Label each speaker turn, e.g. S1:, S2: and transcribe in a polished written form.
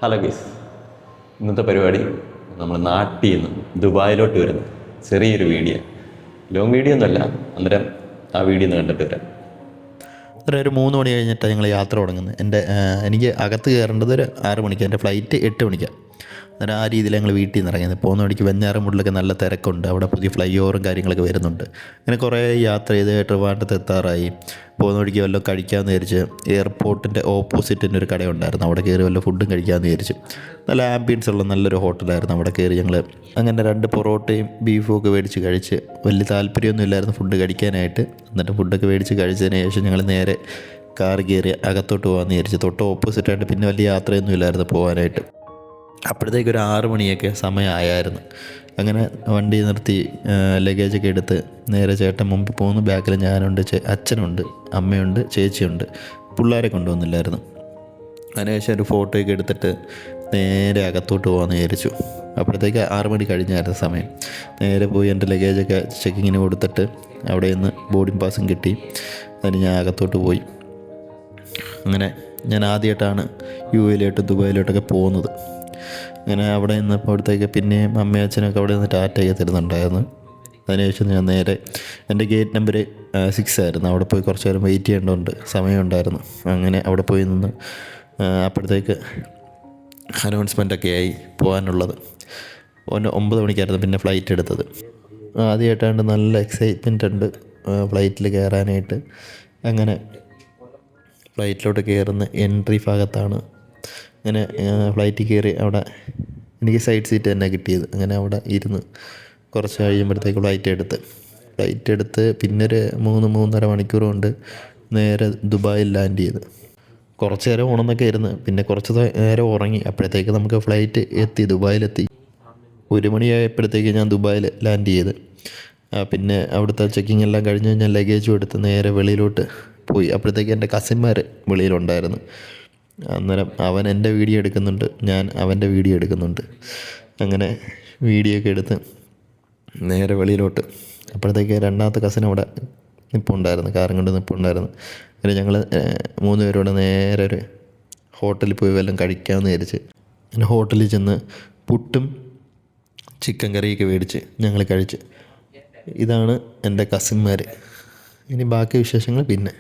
S1: Hello guys, ഇന്നത്തെ പരിപാടി നമ്മൾ നാട്ടിൽ നിന്ന് ദുബായിലോട്ട് വരുന്ന ചെറിയൊരു വീഡിയോ. ലോങ് വീഡിയോ ഒന്നുമല്ല, അന്നേരം ആ വീഡിയോ ഒന്ന് കണ്ടിട്ട് വരാം.
S2: ഒരു 3 മണി കഴിഞ്ഞിട്ടാണ് ഞങ്ങൾ യാത്ര തുടങ്ങുന്നത്. എനിക്ക് അകത്ത് കയറേണ്ടത് ഒരു 6 മണിക്ക്, എൻ്റെ ഫ്ലൈറ്റ് 8 മണിക്കാണ്. അന്നേരം ആ രീതിയിൽ ഞങ്ങൾ വീട്ടിൽ നിന്ന് ഇറങ്ങിയത്. പോകുന്ന വഴിക്ക് വെഞ്ഞാറമൂടിലൊക്കെ നല്ല തിരക്കുണ്ട്, അവിടെ പുതിയ ഫ്ലൈ ഓവറും കാര്യങ്ങളൊക്കെ വരുന്നുണ്ട്. അങ്ങനെ കുറേ യാത്ര ചെയ്ത് ട്രിവാൻഡ്രത്ത് എത്താറായി. പോകുന്ന വഴിക്ക് വല്ലതും കഴിക്കാമെന്ന് വിചാരിച്ച് എയർപോർട്ടിൻ്റെ ഓപ്പോസിറ്റിൻ്റെ ഒരു കടയുണ്ടായിരുന്നു, അവിടെ കയറി വല്ല ഫുഡും കഴിക്കാമെന്ന് വിചാരിച്ചു. നല്ല ആംബിയൻസ് ഉള്ള നല്ലൊരു ഹോട്ടലായിരുന്നു. അവിടെ കയറി ഞങ്ങൾ അങ്ങനെ 2 പൊറോട്ടയും ബീഫും ഒക്കെ മേടിച്ച് കഴിച്ച്. വലിയ താല്പര്യമൊന്നും ഇല്ലായിരുന്നു ഫുഡ് കഴിക്കാനായിട്ട്. എന്നിട്ട് ഫുഡൊക്കെ മേടിച്ച് കഴിച്ചതിന് ശേഷം ഞങ്ങൾ നേരെ കാർ കയറി അകത്തോട്ട് പോകാമെന്ന് വിചാരിച്ചു. തൊട്ട് ഓപ്പോസിറ്റായിട്ട് പിന്നെ വലിയ യാത്രയൊന്നും ഇല്ലായിരുന്നു പോകാനായിട്ട്. അപ്പോഴത്തേക്കൊരു 6 മണിയൊക്കെ സമയമായിരുന്നു. അങ്ങനെ വണ്ടി നിർത്തി ലഗേജൊക്കെ എടുത്ത് നേരെ ചേട്ടൻ മുമ്പിൽ പോകുന്നു. ബാക്കിൽ ഞാനുണ്ട്, അച്ഛനുണ്ട്, അമ്മയുണ്ട്, ചേച്ചിയുണ്ട്. പിള്ളേരെ കൊണ്ടുവന്നില്ലായിരുന്നു. അതിനുശേഷം ഒരു ഫോട്ടോയൊക്കെ എടുത്തിട്ട് നേരെ അകത്തോട്ട് പോകാമെന്ന് വിചാരിച്ചു. അപ്പോഴത്തേക്ക് 6 മണി കഴിഞ്ഞായിരുന്നു സമയം. നേരെ പോയി എൻ്റെ ലഗേജൊക്കെ ചെക്കിങ്ങിന് കൊടുത്തിട്ട് അവിടെ നിന്ന് ബോർഡിംഗ് പാസും കിട്ടി. അതിന് ഞാൻ അകത്തോട്ട് പോയി. അങ്ങനെ ഞാൻ ആദ്യമായിട്ടാണ് UAE-ലോട്ടും ദുബായിലോട്ടൊക്കെ പോകുന്നത്. അങ്ങനെ അവിടെ നിന്നപ്പോഴത്തേക്ക് പിന്നെയും അമ്മയും അച്ഛനൊക്കെ അവിടെ നിന്ന് ടാറ്റയൊക്കെ തരുന്നുണ്ടായിരുന്നു. അതിനുശേഷം ഞാൻ നേരെ എൻ്റെ ഗേറ്റ് നമ്പർ 6 ആയിരുന്നു, അവിടെ പോയി കുറച്ച് നേരം വെയിറ്റ് ചെയ്യേണ്ടതുണ്ട്, സമയമുണ്ടായിരുന്നു. അങ്ങനെ അവിടെ പോയി നിന്ന് അപ്പോഴത്തേക്ക് അനൗൺസ്മെൻറ്റൊക്കെ ആയി പോകാനുള്ളത്. 9 മണിക്കായിരുന്നു പിന്നെ ഫ്ലൈറ്റ് എടുത്തത്. ആദ്യമായിട്ടാണ്ട് നല്ല എക്സൈറ്റ്മെൻ്റ് ഉണ്ട് ഫ്ലൈറ്റിൽ കയറാനായിട്ട്. അങ്ങനെ ഫ്ലൈറ്റിലോട്ട് കയറുന്ന എൻട്രി ഭാഗത്താണ്. അങ്ങനെ ഫ്ലൈറ്റിൽ കയറി അവിടെ എനിക്ക് സൈഡ് സീറ്റ് തന്നെ കിട്ടിയത്. അങ്ങനെ അവിടെ ഇരുന്ന് കുറച്ച് കഴിയുമ്പോഴത്തേക്ക് ഫ്ലൈറ്റ് എടുത്ത് പിന്നെ ഒരു 3-3.5 മണിക്കൂർ കൊണ്ട് നേരെ ദുബായിൽ ലാൻഡ് ചെയ്ത്. കുറച്ച് നേരം ഉണർന്നൊക്കെ ഇരുന്ന് പിന്നെ കുറച്ച് നേരം ഉറങ്ങി. അപ്പോഴത്തേക്ക് നമുക്ക് ഫ്ലൈറ്റ് എത്തി, ദുബായിലെത്തി. 1 മണിയായപ്പോഴത്തേക്ക് ഞാൻ ദുബായിൽ ലാൻഡ് ചെയ്ത്. പിന്നെ അവിടുത്തെ ചെക്കിങ് എല്ലാം കഴിഞ്ഞ് ഞാൻ ലഗേജും എടുത്ത് നേരെ വെളിയിലോട്ട് പോയി. അപ്പോഴത്തേക്ക് എൻ്റെ കസിന്മാർ വെളിയിലുണ്ടായിരുന്നു. അന്നേരം അവൻ എൻ്റെ വീഡിയോ എടുക്കുന്നുണ്ട്, ഞാൻ അവൻ്റെ വീഡിയോ എടുക്കുന്നുണ്ട്. അങ്ങനെ വീഡിയോ ഒക്കെ എടുത്ത് നേരെ വെളിയിലോട്ട്. അപ്പോഴത്തേക്ക് 2ാമത്തെ കസിൻ അവിടെ നിൽപ്പുണ്ടായിരുന്നു, കാറും കൊണ്ട് നിൽപ്പുണ്ടായിരുന്നു. അങ്ങനെ ഞങ്ങൾ 3 പേരോടെ നേരെ ഒരു ഹോട്ടലിൽ പോയി വല്ലതും കഴിക്കാമെന്ന് വിചാരിച്ച് അങ്ങനെ ഹോട്ടലിൽ ചെന്ന് പുട്ടും ചിക്കൻ കറിയൊക്കെ മേടിച്ച് ഞങ്ങൾ കഴിച്ച്. ഇതാണ് എൻ്റെ കസിന്മാർ. ഇനി ബാക്കി വിശേഷങ്ങൾ പിന്നെ.